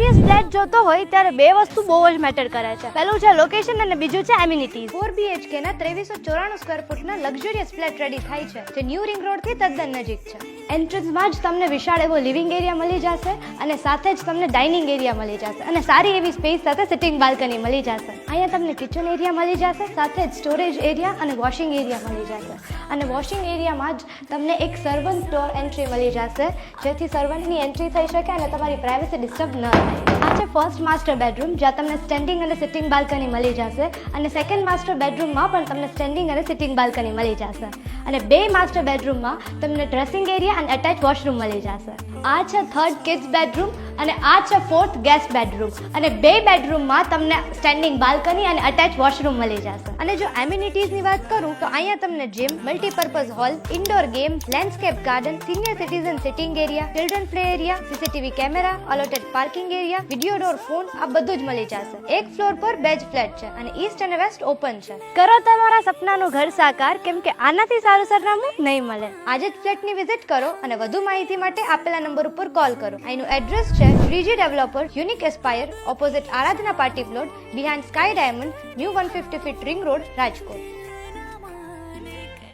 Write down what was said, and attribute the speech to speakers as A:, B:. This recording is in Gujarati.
A: લક્ઝરિયસ ફ્લેટ જોતો હોય ત્યારે બે વસ્તુ બહુ જ મેટર કરે છે. પહેલું છે લોકેશન અને બીજું છે એમ્યુનિટીઝ. 4 BHK ના 2394 સ્ક્વેર ફૂટના લક્ઝરિયસ ફ્લેટ રેડી થાય છે જે ન્યૂ રિંગ રોડ થી તદ્દન નજીક છે. એન્ટ્રન્સમાં જ તમને વિશાળ એવો લિવિંગ એરિયા મળી જશે અને સાથે જ તમને ડાઇનિંગ એરિયા મળી જશે અને સારી એવી સ્પેસ સાથે સિટિંગ બાલ્કની મળી જશે. અહીંયા તમને કિચન એરિયા મળી જશે, સાથે જ સ્ટોરેજ એરિયા અને વોશિંગ એરિયા મળી જશે. અને વોશિંગ એરિયામાં જ તમને એક સર્વન્ટ ડોર એન્ટ્રી મળી જશે જેથી સર્વન્ટની એન્ટ્રી થઈ શકે અને તમારી પ્રાઇવસી ડિસ્ટર્બ ન થાય. આ છે ફર્સ્ટ માસ્ટર બેડરૂમ જ્યાં તમને સ્ટેન્ડિંગ અને સિટિંગ બાલ્કની મળી જશે અને સેકન્ડ માસ્ટર બેડરૂમમાં પણ તમને સ્ટેન્ડિંગ અને સિટિંગ બાલ્કની મળી જશે અને બે માસ્ટર બેડરૂમમાં તમને ડ્રેસિંગ એરિયા અને અટેચ વોશરૂમ મળી જશે. આ છે થર્ડ કિડ્સ બેડરૂમ અને આ છે ફોર્થ ગેસ્ટ બેડરૂમ અને બે બેડરૂમમાં તમને સ્ટેન્ડિંગ બાલ્કની અને અટેચ વોશરૂમ મળી જશે. અને જો એમ્યુનિટીઝની વાત કરું તો અહીંયા તમને gym, multipurpose hall, indoor game, landscape garden, senior citizen sitting area, children play area, CCTV camera, allotted parking area, video door, phone આ બધું જ મળી જશે. એક ફ્લોર પર બે જ ફ્લેટ છે અને ઈસ્ટ અને વેસ્ટ ઓપન છે. કરો તમારા સપનાનું ઘર સાકાર, કેમ કે આનાથી સારું સરનામું નહીં મળે. આજે જ ફ્લેટની વિઝિટ કરો અને વધુ માહિતી માટે આપેલા નંબર ઉપર કોલ કરો. અહીંનું એડ્રેસ છે 3G developer, unique aspire, opposite Aradhana party plot, behind sky diamond, new 150 feet ring road, Rajkot.